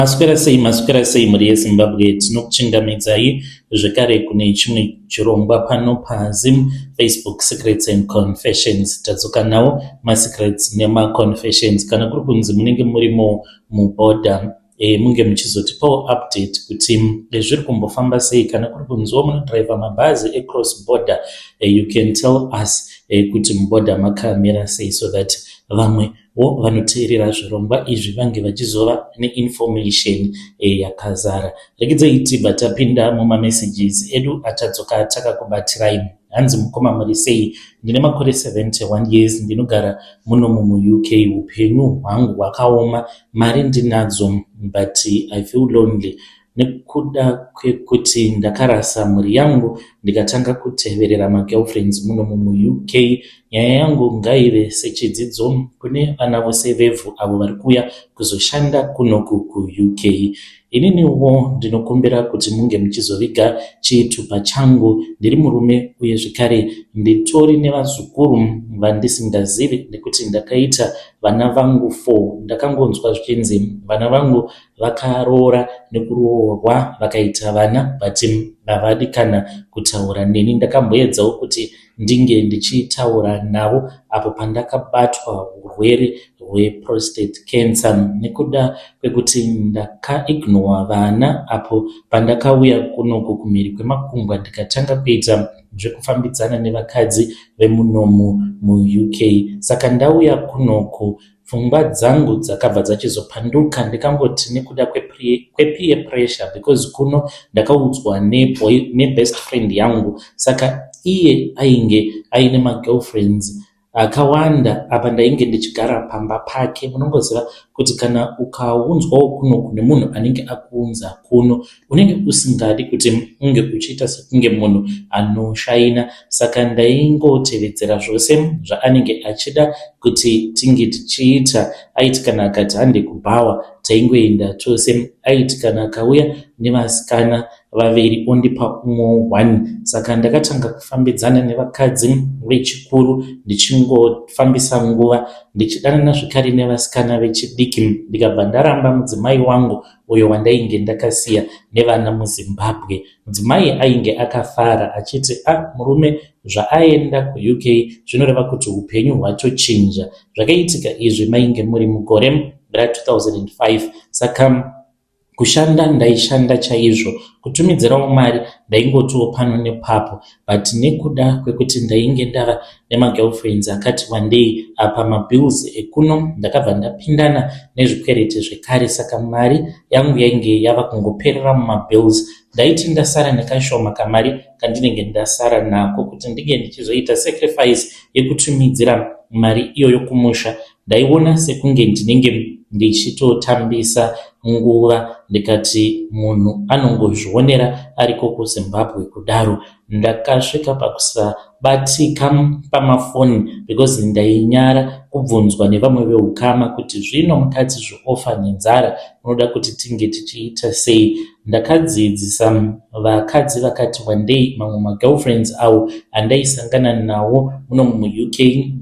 Maswera sei muri yeZimbabwe tinokuchingamidzai zvekare kune chimwe chirongwa pano paZim Facebook Secrets and Confessions. Tadzoka nawo masecrets nemaconfessions kana kuri kunzi munenge murimo mubhodha munge muchizotipawo update kuti zviri kumbofamba sei kana kuri kunziwo munodriver mabhazi ecross border. You can tell us kuti mubhodha makamira sei so that vamwe vanoteerera zvirongwa izvi vange vachizova neinformation yakazara. Regai tibva tapinda mumamessages edu atadzoka takakubatirai. Hanzi mukoma muri sei? Ndine makore 71 years, ndinogara muno muUK. Upenyu hwangu hwakaoma, mari ndinadzo but I feel lonely. Nekuda kwekuti ndakarasa mhuri yangu ndikatanga kuteverera magirlfriends muno muUK. Nyaya yangu ngaive sechidzidzo kune vana vose vevhu avo vari kuuya kuzoshanda kunoku kuUK. Ininiwo ndinokumbira kuti munge muchizoviga chitupa changu. Ndiri murume uye zvekare nditori nevazukuru vandisingazivi nekuti ndakaita vana vangu 4. Ndakangonzwa zvichinzi vana vangu vakaroora nekuroorwa vakaita vana but havadi kana kutaura neni. Ndakamboedzawo kuti ndinge ndichitaura navo apo pandakabatwa urwere hweprostate cancer. Nekuda kwekuti ndakaignore vana apo pandakauya kunoku kumhiri kwemakungwa ndikatanga kuita zvekufambidzana nevakadzi vemunomu muUK. Saka ndauya kunoku pfungwa dzangu dzakabva dzachizopanduka. Ndikangoti nekuda kwepeer pressure because kuno ndakaudzwa nebest friend yangu, saka iye ainge aine magirlfriends akawanda apa ndainge ndichigara pamba pake. Munongoziva kuti kana ukaunzwawo kuno kune munhu anenge akuunza kuno unenge usingadi kuti unge uchiita sekunge munhu anoshaina. Saka ndaingotevedzera zvose zvaanenge achida kuti tinge tichiita. Aiti kana akati hande kubhawa taingoenda tose. Aiti kana akauya nevasikana vaviri ondipa umwe 1. Saka ndakatanga kufambidzana nevakadzi vechikuru ndichingofambisa nguva ndichidanana zvekare nevasikana vechidiki. Ndikabva ndaramba mudzimai wangu uyo wandainge ndakasiya nevana muZimbabwe. Mudzimai ainge akafara achiti murume zvaaenda kuUK zvinoreva kuti upenyu hwatochinja. Zvakaitika izvi mainge muri mugore ra2005. Saka kushanda ndaishanda chaizvo, kutumidzirawo mari ndaingotiwo pano nepapo, but nekuda kwekuti ndainge ndava nemagirlfriends akati wandei apa mabills ekuno ndakabva ndapindana nezvikwereti zvekare. Saka mari yangu yainge yava kungoperera mumabills. Ndaiti ndasara nekashoma kamari kandinenge ndasara nako kuti ndinge ndichizoita sacrifice yekutumidzira mari iyoyo kumusha. Ndaiona sekunge ndinenge ndichitotambisa nguva. Ndikati munhu anongozvionera ariko kuZimbabwe kudaro. Ndakasvika pakusabatika pamafoni because ndainyara kubvunzwa nevamwe veukama kuti zvino mukadzi zveofa nenzara unoda kuti tinge tichiita sei. Ndakadzidzisa vakadzi vakati wandei mamwe magirlfriends avo andaisangana nawo muno muUK,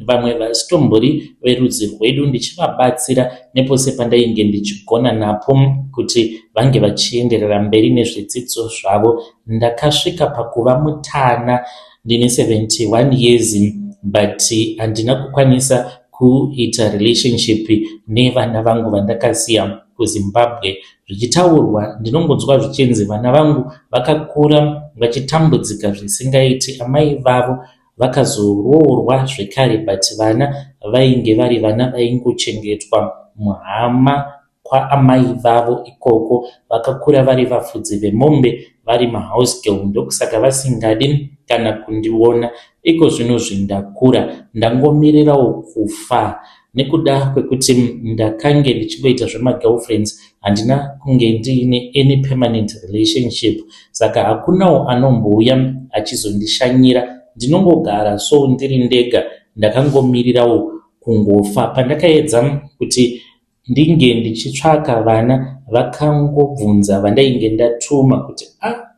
vamwe vasitombori verudzi rwedu, ndichivabatsira nepose pandainge ndichigona napo kuti vange vachienderera mberi nezvidzidzo zvavo. Ndakasvika pakuva mutana ndine 71 years but handina kukwanisa kuita relationship nevana vangu vandakasiya kuZimbabwe. Zvichitaurwa ndinongonzwa zvichinzi vana vangu vakakura vachitambudzika zvisingaiti. Amai vavo vakazoroorwa zvekare but vana vainge vari vana vaingochengetwa muhama kwaamai vavo ikoko. Vakakura vari vafudzi vemombe, vari mahouse girl, ndokusaka vasingadi kana kundiona. Iko zvino zvindakura ndangomirirawo kufa nekuda kwekuti ndakange ndichingoita zvemagirlfriends. Handina kunge ndiine any permanent relationship, saka hakunawo anombouya achizondishanyira. Ndinongogara so ndiri ndega, ndakangomirirawo kungofa. Pandakaedza kuti ndinge ndichitsvaka vana vakangobvunza vandainge ndatuma kuti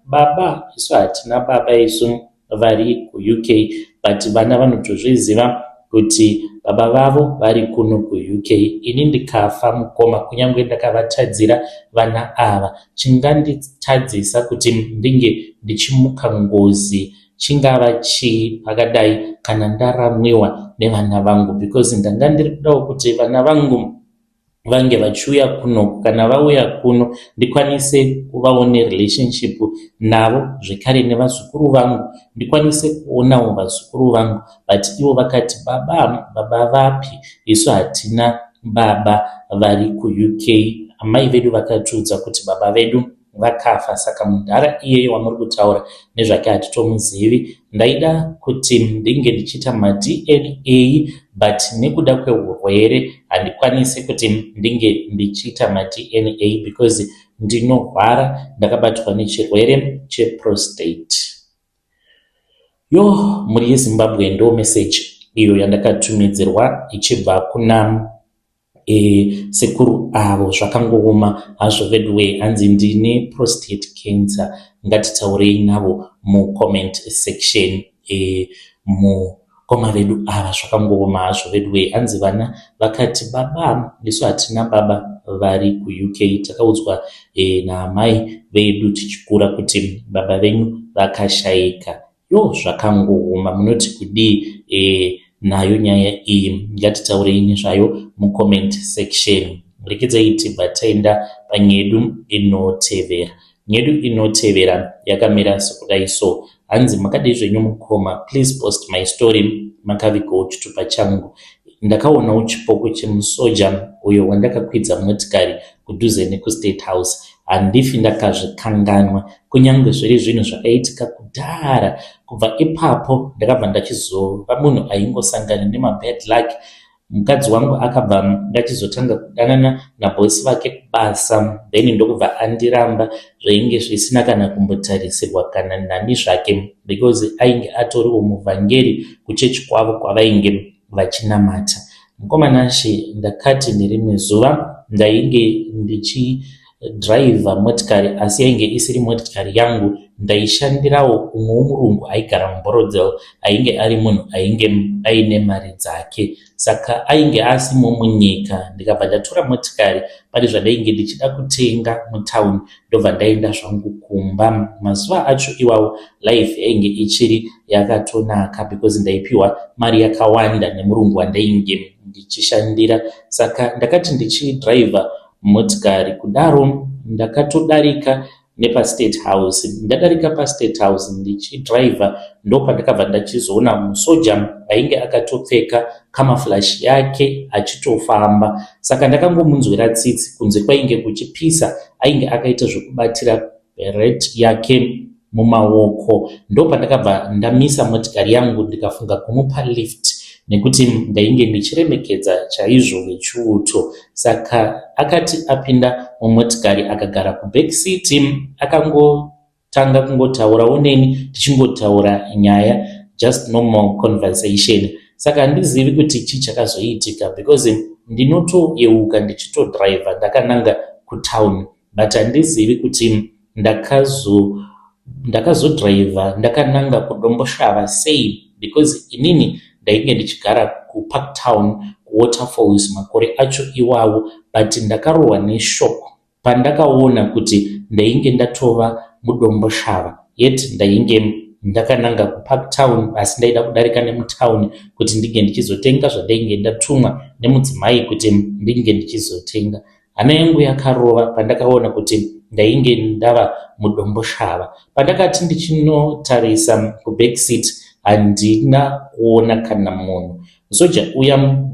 baba, isu hatina baba isu vari kuUK, but vana vanotozviziva kuti baba vavo vari kuno kuUK, ini ndikafa mukoma kunyange ndakavatadzira vana ava, chinganditadzisa kuti ndinge ndichimuka ngozi chingava chii pakadai kana ndaramwiwa nevana vangu, because ndanga ndiri kudawo kuti vana vangu vange vachiuya kuno kana vauya kuno ndikwanise kuvawo nerelationship navo, zvekare nevazukuru vangu ndikwanise kuonawo vazukuru vangu. But ivo vakati baba vapi, isu hatina baba vari kuUK. Amai vedu vakatiudza kuti baba vedu vakafa, saka mudhara iyeye wamuri kutaura nezvake hatitomuzivi. Ndaida kuti ndinge ndichiita maDNA but nekuda kweurwere handikwanisi kuti ndinge ndichiita maDNA because ndinorwara, ndakabatwa nechirwere cheprostate. Muri yeZimbabwe ndo message iyo yandakatumidzirwa ichibva kuna sekuru avo. Zvakangooma hazvo vedwe, hanzi ndine prostate cancer, ngatitaurei navo mucomment section. Mukoma vedu ava zvakangooma hazvo vedwe, hanzi vana vakati baba, isu hatina baba vari kuUK. Takaudzwa naamai vedu tichikura kuti baba venyu vakashayika. Zvakangooma, munoti kudii nayo nyaya iyi? Ngatitaurei nezvayo mucomment section. Rekedzai tibva taenda panyedu inotevera. Nyedu inotevera yakamira sekudai so. Hanzi makadai zvenyu mukoma, please post my story makavikawo chitupa changu. Ndakaonawo chipoko chemusoja uyo wandakakwidza motikari kudhuze nekuState House. Handifi ndakazvikanganwa, kunyange zviri zvinhu zvakaitika kudhara. Kubva ipapo ndakabva ndachizova munhu aingosangana nemabad luck. Mukadzi wangu akabva ndachizotanga kudanana nabhosi vake kubasa, then ndokubva andiramba zvainge zvisina kana kumbotarisirwa kana nani zvake, because ainge atoriwo muvhangeri kuchechi kwavo kwavainge vachinamata. Mukomanashe ndakati nerimwe zuva ndainge ndichidhiraivha motikari, asi yainge isiri motikari yangu, ndaishandirawo umwe womurungu aigara muBorodale, ainge ari munhu ainge aine mari dzake, saka ainge asimo munyika. Ndikabva ndatora motikari pane zvandainge ndichida kutenga mutawuni, ndobva ndaenda zvangu kumba. Mazuva acho iwawo life yainge ichiri yakatonaka because ndaipiwa mari yakawanda nemurungu wandainge ndichishandira, saka ndakati ndichidhiraivha motikari kudaro ndakatodarika nepaState House. Ndadarika paState House ndichidhiraivha, ndopandakabva ndachizoona musoja ainge akatopfeka camouflage yake achitofamba, saka ndakangomunzwira tsitsi kunze kwainge kuchipisa. Ainge akaita zvokubatira beret yake mumaoko. Ndopandakabva ndamisa motikari yangu ndikafunga kumupa lift, nekuti ndainge ndichiremekedza chaizvo vechiuto. Saka akati apinda mumotikari akagara kuback seat, akangotanga kungotaurawo neni, tichingotaura nyaya, just normal conversation. Saka handizivi kuti chii chakazoitika because ndinotoyeuka ndichitodhiraivha ndakananga kutown, but handizivi kuti ndakazodhiraivha ndakananga kudomboshava sei, because inini ndainge ndichigara kuParktown kuWaterfalls makore acho iwawo, but ndakarohwa neshoko pandakaona kuti ndainge ndatova mudomboshava, yet ndainge ndakananga kuParktown, asi ndaida kudarika nemutawuni kuti ndinge ndichizotenga zvandainge ndatumwa nemudzimai kuti ndinge ndichizotenga. Hana yangu yakarova pandakaona kuti ndainge ndava mudomboshava. Pandakati ndichinotarisa kuback seat handina kuona kana munhu. Musoja uya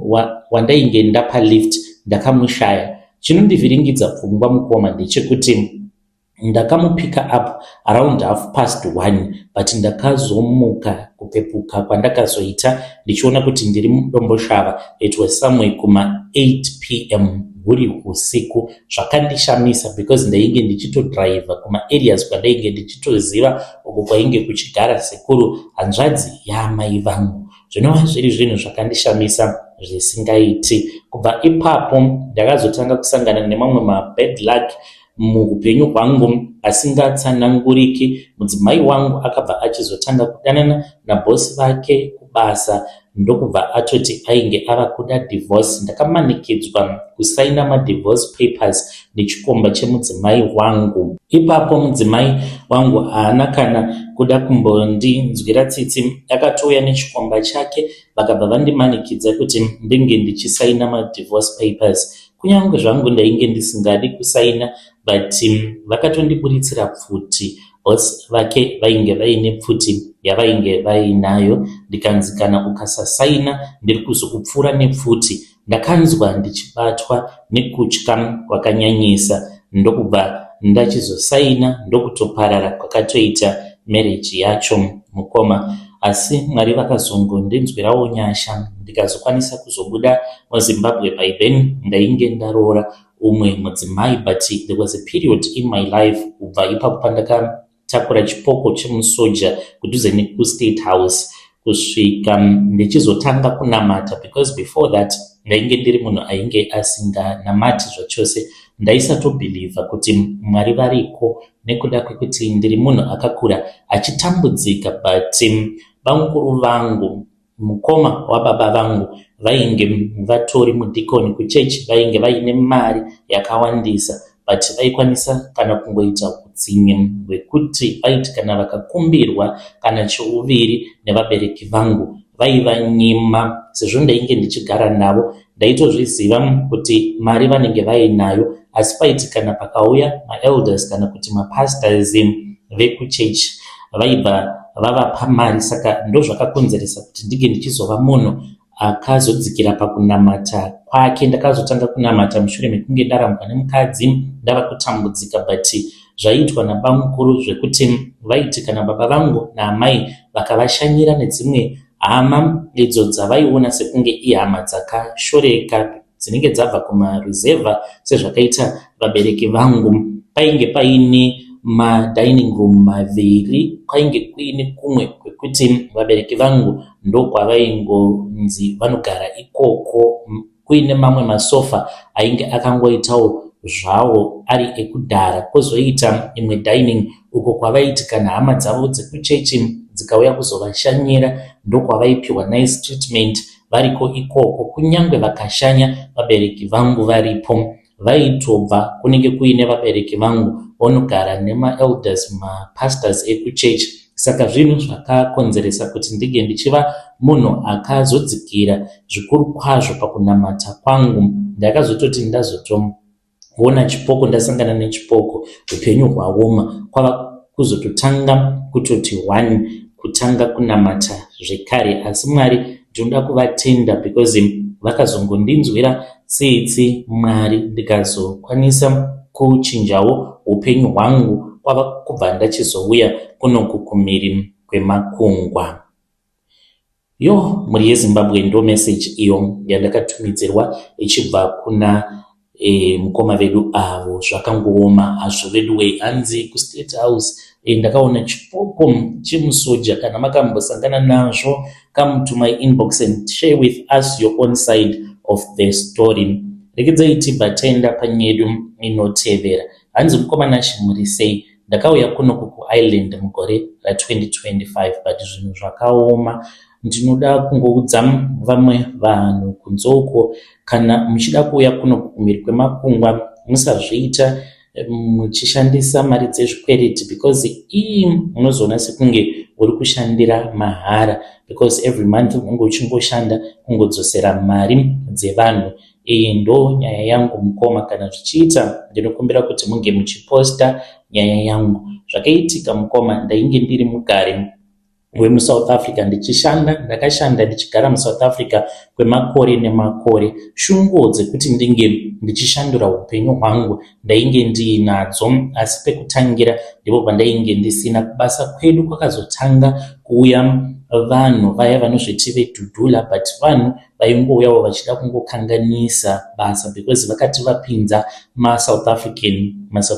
wandainge ndapa lift ndakamushaya. Chinondivhiringidza pfungwa mukoma ndechekuti ndakamupika up around 1:30, but ndakazomuka kupepuka kwandakazoita ndichiona kuti ndiri mudomboshava. It was somewhere kuma 8 p.m. huri usiku. Zvakandishamisa because ndainge ndichitodhiraivha kuma areas kwandainge ndichitoziva uko kwainge kuchigara sekuru hanzvadzi yaamai vangu. Zvinova zviri zvinhu zvakandishamisa zvisingaiti. Kubva ipapo ndakazotanga kusangana nemamwe mabad luck muupenyu hwangu asingatsananguriki. Mudzimai wangu akabva achizotanga kudanana nabhosi vake kubasa, ndokubva atoti ainge ava kuda divorce. Ndakamanikidzwa kusaina madivorce papers nechikomba chemudzimai wangu. Ipapo mudzimai wangu haana kana kuda kumbondinzwira tsitsi, akatouya nechikomba chake vakabva vandimanikidza kuti ndinge ndichisaina madivorce papers. Kunyange zvangu ndainge ndisingadi kusaina, but vakatondiburitsira pfuti. Boss vake vainge vaine pfuti yavainge vainayo, ndikanzi kana ukasasaina ndiri kuzokupfura nepfuti. Ndakanzwa ndichibatwa nekutya kwakanyanyisa, ndokubva ndachizosaina ndokutoparara kwakatoita marriage yacho mukoma. Asi Mwari vakazongondinzwirawo nyasha, ndikazokwanisa kuzobuda muZimbabwe. By then ndainge ndaroora umwe mudzimai, but there was a period in my life kubva ipapo pandakatakura chipoko chemusoja kudhuze nekuState House kusvika ndichizotanga kunamata, because before that ndainge ndiri munhu ainge asinganamati zvachose. Ndaisatobhilivha kuti Mwari variko nekuda kwekuti ndiri munhu akakura achitambudzika, but bamukuru vangu, mukoma wababa vangu, vainge vatori mudhikoni kuchechi, vainge vaine mari yakawandisa, but vaikwanisa kana kungoita utsinye hwekuti vaiti kana vakakumbirwa kana chouviri nevabereki vangu vaivanyima. Sezvo ndainge ndichigara navo, ndaitozviziva kuti mari vanenge vainayo, asi paiti kana pakauya maelders kana kuti mapastors vekuchechi vaibva vavapa mari. Saka ndozvakakonzeresa kuti ndige ndichizova munhu akazodzikira pakunamata kwake. Ndakazotanga kunamata mushure mekunge ndarambwa nemukadzi, ndava kutambudzika, but zvaitwa nabamukuru zvekuti vaiti kana baba vangu naamai vakavashanyira nedzimwe hama idzo dzavaiona sekunge ihama dzakashoreka dzinenge dzabva kumaruzevha sezvakaita vabereki vangu, painge paine madining room maviri, kwainge kuine kumwe kwekuti vabereki vangu ndokwavaingonzi vanogara ikoko, kuine mamwe masofa ainge akangoitawo zvawo ari ekudhara, kwozoita imwe dining uko kwavaiti kana hama dzavo dzekuchechi dzikauya kuzovashanyira ndokwavaipiwa nice treatment variko ikoko. Kunyange vakashanya vabereki vangu varipo, vaitobva kunenge kuine vabereki vangu vonogara nemaelders, mapastors ekuchechi. Saka zvinhu zvakakonzeresa kuti ndige ndichiva munhu akazodzikira zvikuru kwazvo pakunamata kwangu. Ndakazototi ndazotoona chipoko, ndasangana nechipoko, upenyu hwaoma, kwava kuzototanga kutoti kutanga kunamata zvekare. Asi Mwari ndinoda kuvatenda because vakazongondinzwira tsitsi Mwari, ndikazokwanisa kuchinjawo upenyu hwangu kwava kubva ndachizouya kunoku kumhiri kwemakungwa. Mhuri yeZimbabwe ndo message iyo yandakatumidzirwa ichibva kuna mukoma vedu avo. Zvakangooma hazvo vedu hanzi kuState House ndakaona chipoko chemusoja. Kana makambosangana nazvo, come to my inbox and share with us your own side of the story. Rekedzai tibva taenda panyedu inotevera. Hanzi mukomana Chimurisei, ndakauya kunoku kuIreland mugore ra2025, but zvinhu zvakaoma. Ndinoda kungoudza vamwe vanhu kunzoko, kana muchida kuuya kunoku kumhiri kwemakungwa musazviita muchishandisa mari dzezvikwereti, because munozoona sekunge uri kushandira mahara, because every month unenge uchingoshanda kungodzosera mari dzevanhu. Iyi ndo nyaya yangu mukoma. Kana zvichiita ndinokumbira kuti munge muchiposta nyaya yangu. Zvakaitika mukoma, ndainge ndiri mugare wemuSouth Africa ndakashanda ndichigara muSouth Africa kwemakore nemakore. Shungu dzekuti ndinge ndichishandura upenyu hwangu ndainge ndiinadzo, asi pekutangira ndipo pandainge ndisina. Kubasa kwedu kwakazotanga kuuya vanhu vaya vanozviti vedhudhula, but vanhu vaingouyawo vachida kungokanganisa basa, because vakati vapinza maSouth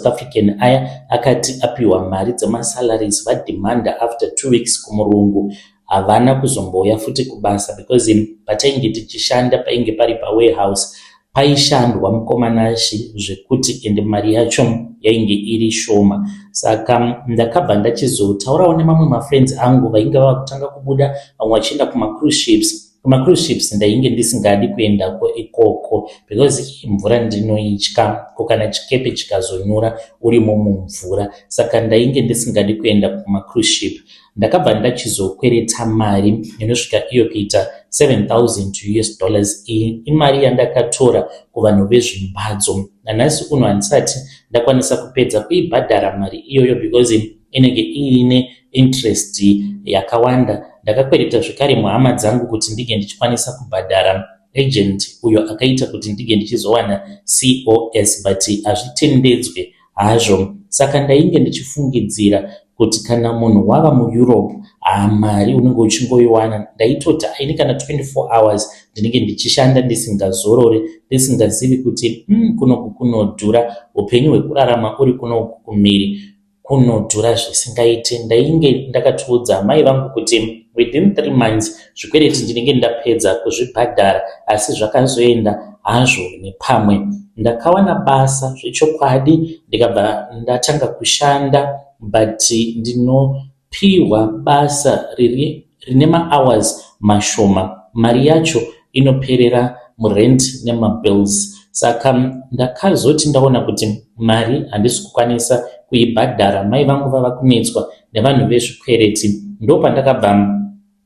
African aya akati apiwa mari dzemasalaries vadhimanda after 2 weeks kumurungu, havana kuzombouya futi kubasa, because patainge tichishanda painge pari pawarehouse paishandwa mukomanashi zvekuti ende mari yacho yainge iri shoma. Saka ndakabva ndachizotaurawo nemamwe mafriends angu vainge vakutanga kubuda, vamwe vachienda kumacruise ships, kuma cruise ships ndainge ndisingadi kuendako ikoko because mvura ndinoitya, kana chikepe chikazonyura urimo mumvura, saka ndainge ndisingadi kuenda kuma cruise ship. Ndakabva ndachizokwereta mari inosvika iyo kuita $7,000. Iyi imari yandakatora kuvanhu vezvimbadzo. Nanhasi uno handisati ndakwanisa kupedza kuibhadhara mari iyoyo because inenge iine interest yakawanda. Ndakakwereta zvekare muhama dzangu kuti ndige ndichikwanisa kubhadhara agent uyo akaita kuti ndige ndichizowana COS, but hazvitendedzwe hazvo. Saka ndainge ndichifungidzira kuti kana munhu wava muEurope, mari unenge uchingoiwana. Ndaitoti aini kana 24 hours ndinenge ndichishanda ndisingazorore, ndisingazivi kuti kunoku kunodhura, upenyu hwekurarama uri kunoku kumiri kunodhura zvisingaite. Ndainge ndakatiudza mai vangu kuti within 3 months zvikwereti ndinenge ndapedza kuzvibhadhara, asi zvakazoenda hazvo nepamwe. Ndakawana basa zvechokwadi, ndikabva ndatanga kushanda, but ndinopiwa basa rine mahours mashoma, mari yacho inoperera murent nemabills. Saka ndakazoti ndaona kuti mari handisi kukwanisa kuibhadhara, mai vangu vava kunetswa nevanhu vezvikwereti. Ndopandakabva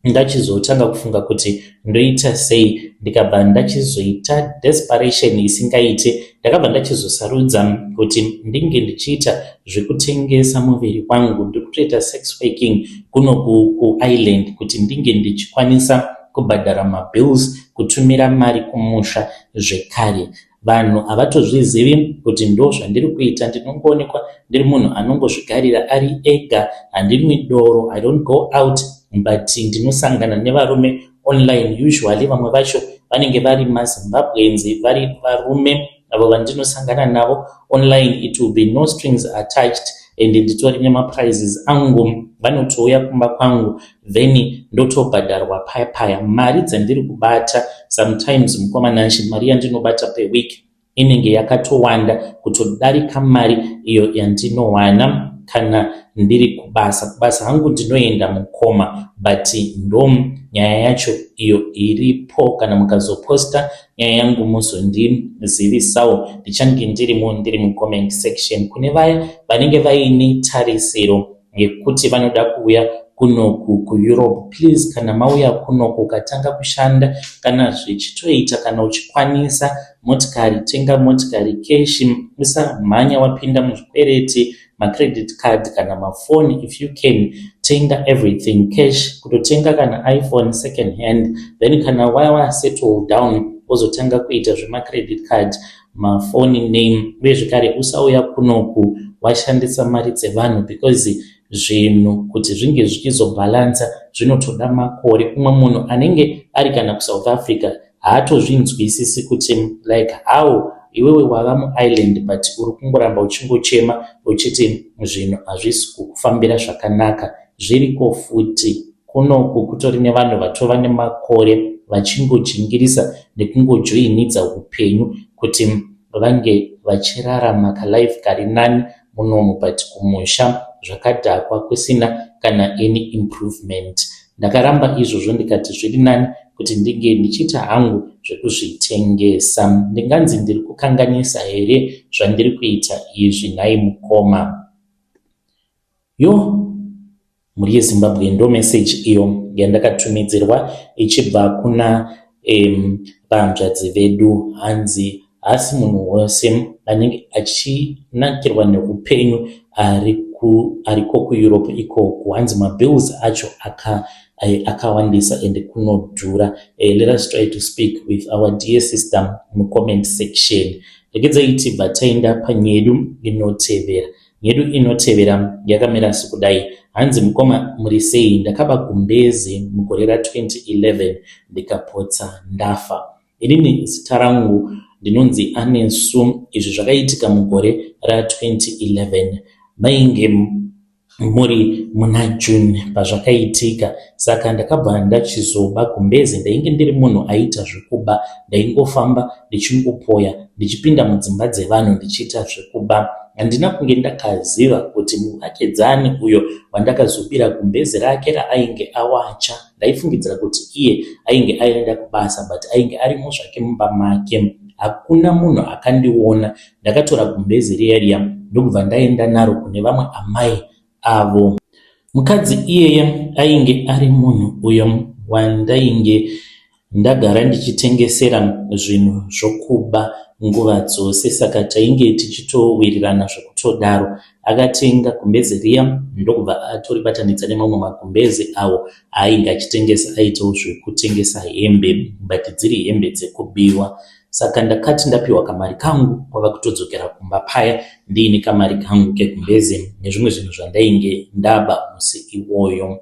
ndachizotanga kufunga kuti ndoita sei, ndikabva ndachizoita desperation isingaite. Ndakabva ndachizosarudza kuti ndinge ndichiita zvekutengesa muviri wangu, ndikutoita sex working kuno kuisland kuti ndinge ndichikwanisa kubhadhara mabills, kutumira mari kumusha zvekare. Vanhu havatozvizivi kuti ndo zvandiri kuita. Ndinongoonekwa ndiri munhu anongozvigarira ari ega, handimwi doro, I don't go out, but ndinosangana nevarume online. Usually vamwe vacho vanenge vari maZimbabweans, vari varume avo vandinosangana navo online. It will be no strings attached, and nditori nemaprizes angu. Vanotouya kumba kwangu then ndotobhadharwa paya. Mari dzandiri kubata sometimes mukomananshi, mari yandinobata per week inenge yakatowanda kutodarika mari iyo yandinowana kana ndiri kubasa. Kubasa hangu ndinoenda mukoma, but ndo nyaya yacho iyo iripo. Kana mukazoposta nyaya yangu muzondizivisawo, ndichange ndiri mucomment section. Kune vaya vanenge vaine tarisiro yekuti vanoda kuuya kunoku kuEurope, please, kana mauya kunoku ukatanga kushanda, kana zvichitoita, kana uchikwanisa motikari, tenga motikari cash, usamhanya wapinda muzvikwereti, macredit card kana mafoni. If you can, tenga everything cash, kutotenga kana iPhone second hand, then kana waya settle down wozotanga kuita zvemacredit card, mafoni name. Uye zvekare usauya kunoku washandisa mari dzevanhu, because zvinhu kuti zvinge zvichizobhalansa zvinotoda makore. Umwe munhu anenge ari kana kuSouth Africa haatozvinzwisisi kuti like how iwewe wava muisland but uri kungoramba uchingochema uchiti zvinhu hazvisi kukufambira zvakanaka. Zviriko futi kunoku kutori nevanhu vatova nemakore vachingojingirisa nekungojoinidza upenyu kuti vange vachirarama kalife kari nani munomu, but kumusha zvakadhakwa kusina kana any improvement. Ndakaramba izvozvo ndikati zviri nani kuti ndinge ndichiita hangu zvekuzvitengesa. Ndinganzi ndiri kukanganisa here zvandiri kuita izvi, nhai mukoma? Muri yeZimbabwe ndo message iyo yandakatumidzirwa ichibva kuna vanzvadzi vedu. Hanzi asi munhu wose anenge achinakirwa neupenyu ariko kuEurope ikoko, hanzi mabills acho akawandisa ende kunodhura. Let us try to speak with our dear sister mucomment section. Regedzai tibva taenda panyedu inotevera. Nyedu inotevera yakamira sekudai. Hanzi mukoma muri sei? Ndakaba kumbezi mugore ra2011 ndikapotsa ndafa. Inini zita rangu ndinonzi Anesu. Izvi zvakaitika mugore ra2011 mainge muri muna June pazvakaitika. Saka ndakabva ndachizoba kumbezi. Ndainge ndiri munhu aita zvekuba, ndaingofamba ndichingopoya ndichipinda mudzimba dzevanhu ndichiita zvekuba. handina kunge ndakaziva kuti muvakedzani uyo wandakazobira kumbezi rake raainge awacha. Ndaifungidzira kuti iye ainge aenda kubasa, but ainge arimo zvake mumba make. Hakuna munhu akandiona. Ndakatora gumbezi riya ndobva ndaenda naro kune vamwe amai avo. Mukadzi iyeye ainge ari munhu uyo wandainge ndagara ndichitengesera zvinhu zvokuba nguva dzose, saka tainge tichitowirirana zvekutodaro. Akatenga gumbezi riya ndokubva atoribatanidza nemamwe magumbezi awo ainge achitengesa, aitawo zvekutengesa hembe, but dziri hembe dzekubiwa. Saka ndakati ndapiwa kamari kangu kwava kutodzokera kumba paya ndiine kamari kangu kegumbezi nezvimwe zvinhu zvandainge ndaba musi iwoyo.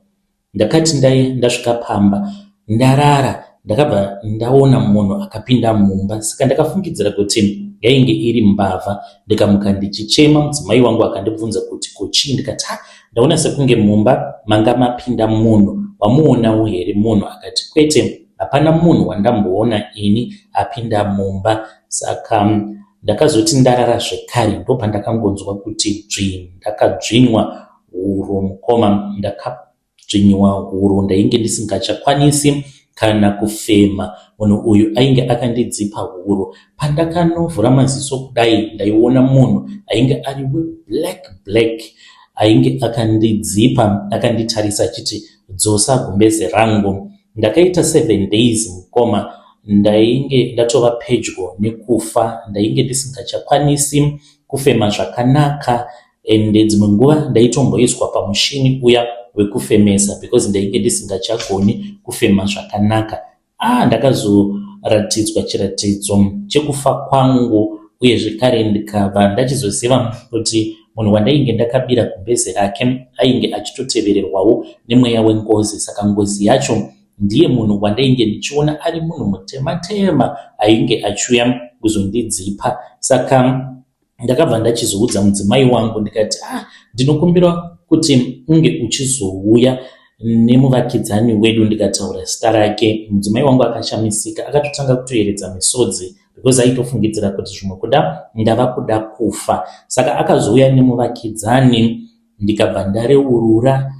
Ndakati ndasvika pamba ndarara, ndakabva ndaona munhu akapinda mumba, saka ndakafungidzira kuti yainge iri mbavha. Ndikamuka ndichichema, mudzimai wangu akandibvunza kuti kochii, ndikati ndaona sekunge mumba manga mapinda munhu. Wamuonawo here munhu? Akati kwete, hapana munhu wandamboona ini apinda mumba. Saka ndakazoti ndarara zvekare, ndopandakangonzwa kuti ndakadzvinywa huro mukoma, ndakadzvinywa huro, ndainge ndisingachakwanisi kana kufema. Munhu uyu ainge akandidzipa huro. Pandakanovhura maziso kudai, ndaiona munhu ainge ari black ainge akandidzipa, akanditarisa achiti dzosa gumbezi rangu. Ndakaita 7 days mukoma, ndainge ndatova pedyo nekufa. Ndainge ndisingachakwanisi kufema zvakanaka, ende dzimwe nguva ndaitomboiswa pamushini uya wekufemesa because ndainge ndisingachagoni kufema zvakanaka. Ndakazoratidzwa chiratidzo chekufa kwangu, uye zvekare ndikabva ndachizoziva kuti munhu wandainge ndakabira gumbezi rake ainge achitotevererwawo nemweya wengozi. Saka ngozi yacho ndiye munhu wandainge ndichiona ari munhu mutema ainge achiuya kuzondidzipa. Saka ndakabva ndachizoudza mudzimai wangu ndikati ndinokumbira kuti unge uchizouya nemuvakidzani wedu. Ndikataura zita rake. Mudzimai wangu akashamisika, akatotanga kutoyeredza misodzi because aitofungidzira kuti zvimwe kuda ndava kuda kufa. Saka akazouya nemuvakidzani, ndikabva ndareurura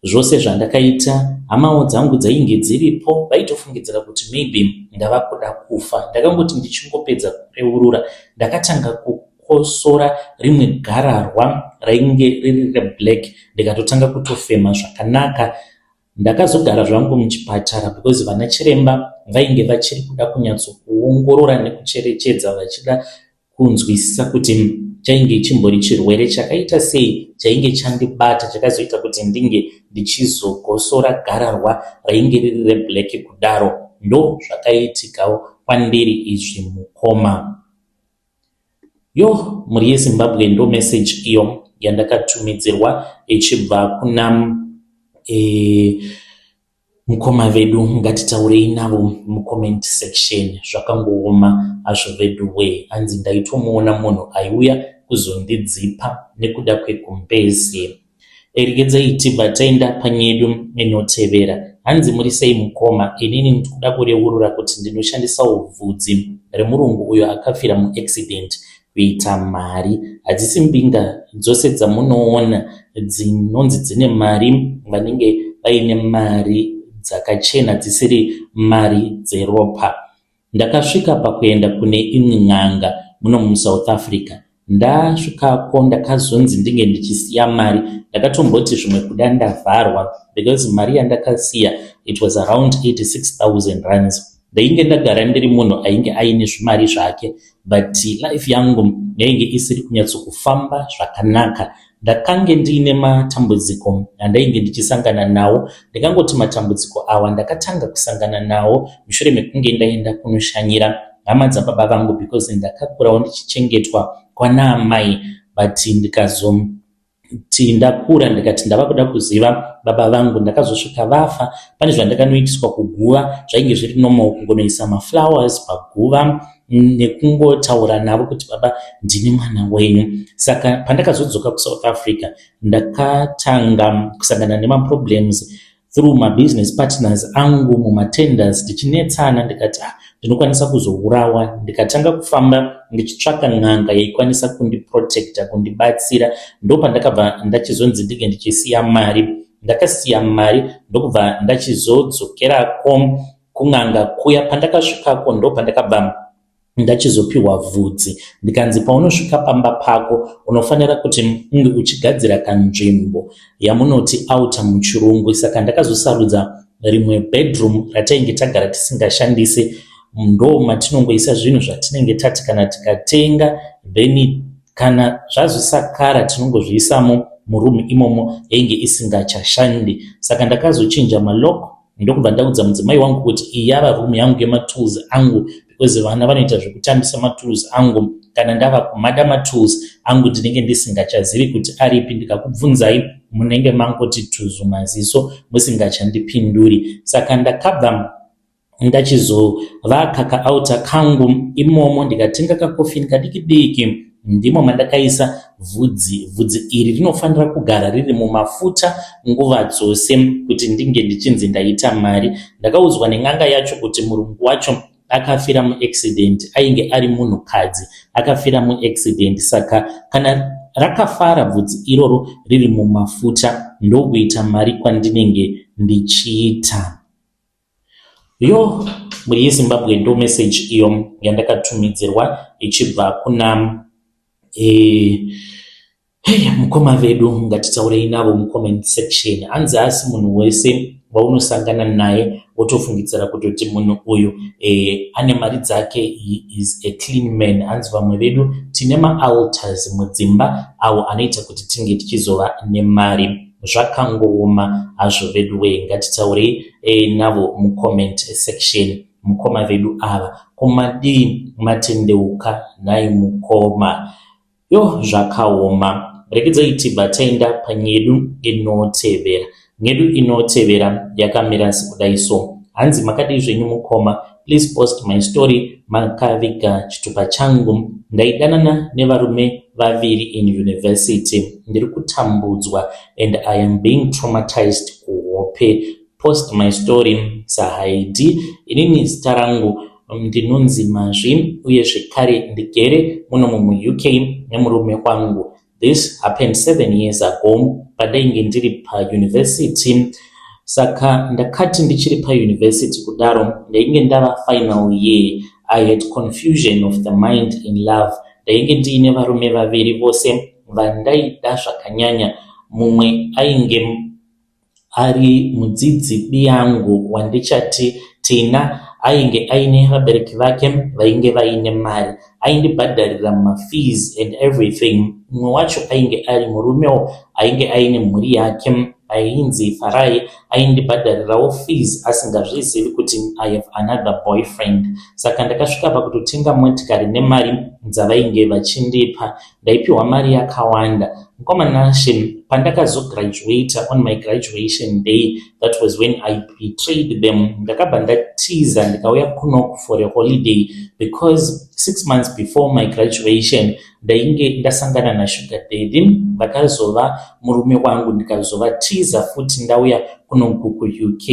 zvose zvandakaita. Hamawo dzangu dzainge dziripo, vaitofungidzira kuti maybe ndava kuda kufa. Ndakangoti ndichingopedza kureurura, ndakatanga kukosora rimwe gararwa rainge riri reblack, ndikatotanga kutofema zvakanaka. Ndakazogara zvangu muchipatara because vana chiremba vainge vachiri kuda kunyatsokuongorora nekucherechedza, vachida kunzwisisa kuti chainge chimbori chirwere chakaita sei chainge chandibata chakazoita kuti ndinge ndichizogosora gararwa rainge riri reblack kudaro. Ndo zvakaitikawo kwandiri izvi mukoma. Muri yeZimbabwe ndo message iyo yandakatumidzirwa ichibva kuna mukoma vedu. Ngatitaurei navo mucomment section. Zvakangooma hazvo vedu we. Hanzi ndaitomuona munhu aiuya kuzondidzipa nekuda kwekumbezi. Erigedzai tibva taenda panyedu inotevera. Hanzi muri sei mukoma? Inini ndikuda kureurura kuti ndinoshandisawo bvudzi remurungu uyo akafira muaccident kuita mari. Hadzisi mbinga dzose dzamunoona dzinonzi dzine mari vanenge vaine mari dzakachena dzisiri mari dzeropa. Ndakasvika pakuenda kune imwe n'anga muno muSouth Africa. Ndasvikako ndakazonzi ndinge ndichisiya mari. Ndakatomboti zvimwe kuda ndavharwa because mari yandakasiya it was around 86,000 rands. Ndainge ndagara ndiri munhu ainge aine zvimari zvake, but life yangu yainge isiri kunyatsokufamba zvakanaka. Ndakange ndiine matambudziko andainge ndichisangana nawo. Ndikangoti matambudziko awa ndakatanga kusangana nawo mushure mekunge ndaenda kunoshanyira hama dzababa vangu because ndakakurawo ndichichengetwa kwana amai, but ndikazoti ndakura ndikati ndava kuda kuziva baba vangu. Ndakazosvika vafa, pane zvandakanoitiswa kuguva zvainge zviri normal, kungonoisa maflowers paguva nekungotaura navo kuti baba ndini mwana wenyu. Saka pandakazodzoka kuSouth Africa ndakatanga kusangana nemaproblems through my business partners angu mumatenders, tichinetsana. Ndikati ndinokwanisa kuzourawa ndikatanga kufamba ndichitsvaka n'anga yaikwanisa kundiprotecta, kundibatsira. Ndopandakabva ndachizonzi ndinge ndichisiya mari. Ndakasiya mari ndokubva ndachizodzokerako kun'anga kuya. Pandakasvikako ndopandakabva ndachizopiwa vhudzi ndikanzi paunosvika pamba pako unofanira kuti unge uchigadzira kanzvimbo yamunoti outer muchirungu. Saka ndakazosarudza rimwe bedroom ratainge tagara tisingashandise, ndo matinongoisa zvinhu zvatinenge tati kana tikatenga, then kana zvazosakara tinongozviisamo murumu imomo yainge isingachashandi. Saka ndakazochinja maloko ndokubva ndaudza mudzimai wangu kuti iyi yava rumu yangu yematools angu, because vana vanoita zvekutambisa matools angu. Kana ndava kumada matools angu ndinenge ndisingachazivi kuti aripi, ndikakubvunzai munenge mangoti tuzu maziso musingachandipinduri. Saka ndakabva ndachizovaka kaauta kangu imomo, ndikatenga kakofi kadiki diki, ndimo mandakaisa vhudzi. Vhudzi iri rinofanira kugara riri mumafuta nguva dzose kuti ndinge ndichinzi ndaita mari. Ndakaudzwa nen'anga yacho kuti murungu wacho akafira muaccident, ainge ari munhukadzi akafira muaccident. Saka kana rakafara vhudzi iroro riri mumafuta ndokuita mari kwandinenge ndichiita. Yo, muri yeZimbabwe ndo message iyo yandakatumidzirwa ichibva kuna mukoma vedu. Ngatitaurei navo mucomment section. Hanzi asi munhu wese waunosangana naye wotofungidzira kutoti munhu uyu ane mari dzake, he is a clean man. Hanzi vamwe vedu tine maaltars mudzimba awo anoita kuti tinge tichizova nemari. Zvakangooma hazvo vedu we. Ngatitaurei navo mucomment section mukoma vedu ava. Komadii matendeuka nhai mukoma? Yo, zvakaoma. Rekedzai tibva taenda panyedu inotevera. Nyedu inotevera yakamira sekudai so. Hanzi makadii zvenyu mukoma? Please post my story. Makaviga chitupa changu. Ndaidanana nevarume vaviri in university. Ndiri kutambudzwa and I am being traumatized kuhope. Post my story sahaidi. Inini zita rangu ndinonzi Mazvi uye zvekare ndigere muno mu-UK nemurume wangu. This happened 7 years ago padainge ndiri pauniversity. Saka ndakati ndichiri pauniversity kudaro ndainge ndava final year. I had confusion of the mind in love. Ndainge ndiine varume vaviri vose vandaida zvakanyanya. Mumwe ainge ari mudzidzisi yangu wandichati Tina, ainge aine vabereki vake vainge vaine mari, aindibhadharira mafees and everything. Mumwe wacho ainge ari murumewo ainge aine mhuri yake ainzi Farai, aindibhadharirawo fees asingazvizivi kuti I have another boyfriend. Saka ndakasvika pakutotenga motikari nemari dzavainge vachindipa. Ndaipiwa mari yakawanda. Mukoma Nashe, pandakazograduate on my graduation day, that was when I betrayed them. Ndakabva ndatiza ndikauya kuno for a holiday because 6 months before my graduation ndainge ndasangana naSugar Daddy vakazova murume wangu, ndikazovatiza futi ndauya kuno kuUK.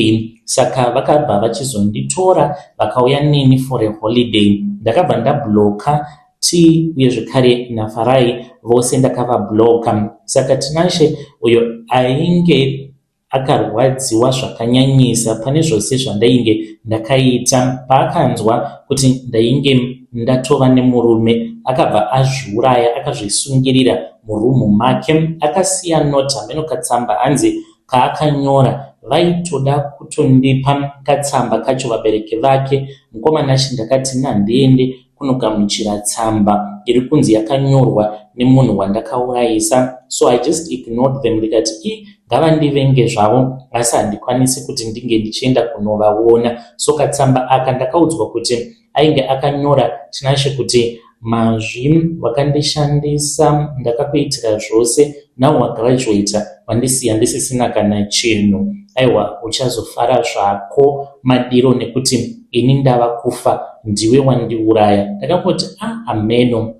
Saka vakabva vachizonditora vakauya neni for a holiday. Ndakabva ndabloka T uye zvekare naFarai vose ndakavabloka. Saka Tinashe uyo ainge akarwadziwa zvakanyanyisa pane zvose zvandainge ndakaita. Paakanzwa kuti ndainge ndatova nemurume akabva azviuraya, akazvisungirira murumu make, akasiya nota meno katsamba hanzi kaakanyora vaitoda kutondipa katsamba kacho vabereki vake. Mukoma Nashe ndakati nandiende kunogamuchira tsamba iri kunzi yakanyorwa nemunhu wandakaurayisa. So I just ignored them. Ndikati ngavandivenge zvavo asi handikwanisi kuti ndinge ndichienda kunovaona. So katsamba aka ndakaudzwa kuti ainge akanyora Tinashe kuti Mazvi wakandishandisa, ndakakuitira zvose, now wagraduate wandisiya ndisisina kana chinhu. Aiwa, uchazofara zvako madiro nekuti ini ndava kufa, ndiwe wandiuraya. Ndakangoti ameno.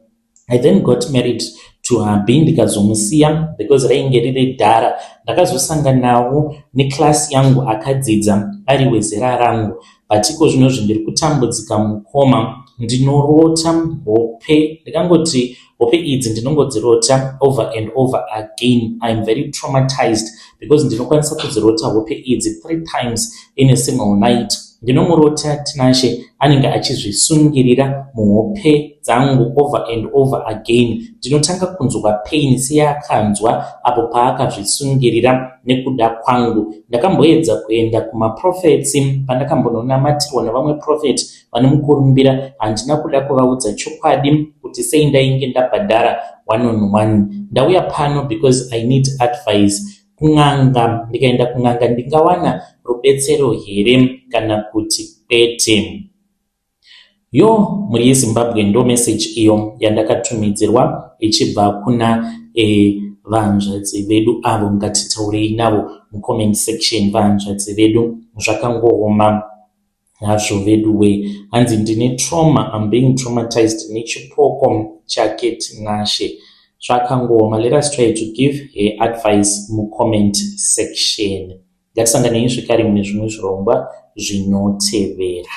I then got married to Habi ndikazomusiya because rainge riri dhara. Ndakazosanganawo neclass yangu akadzidza ari wezera rangu. but iko zvino zvindiri kutambudzika mukoma, ndinorota hope, ndikangoti hope idzi ndinongodzirota over and over again. I'm very traumatized because ndinokwanisa kudzirota hope idzi 3 times in a single night. Ndinomurota Tinashe anenge achizvisungirira muhope dzangu over and over again. Ndinotanga kunzwa pain seyakanzwa apo paakazvisungirira nekuda kwangu. Ndakamboedza kuenda kumaprofets pandakambononamatirwa navamwe prophet vanomukurumbira, handina kuda kuvaudza chokwadi kuti sei ndainge ndabhadhara 1-on-1. Ndauya pano because I need advice. Kung'anga, ndikaenda kung'anga ndingawana rubetsero here kana kuti kwete? Yo, muri Zimbabwe ndo message iyo yandakatumidzirwa ichibva kuna vanzvadzi vedu avo ngatitaurei navo mucomment section. Vanzvadzi vedu zvakangooma hazvo vedu we. Hanzi ndine trauma, I'm being traumatized nechipoko chake Tinashe. Zvakangooma. Let us try to give her advice mucomment section. Ngatisanganei zvekare mune zvimwe zvirongwa zvinotevera.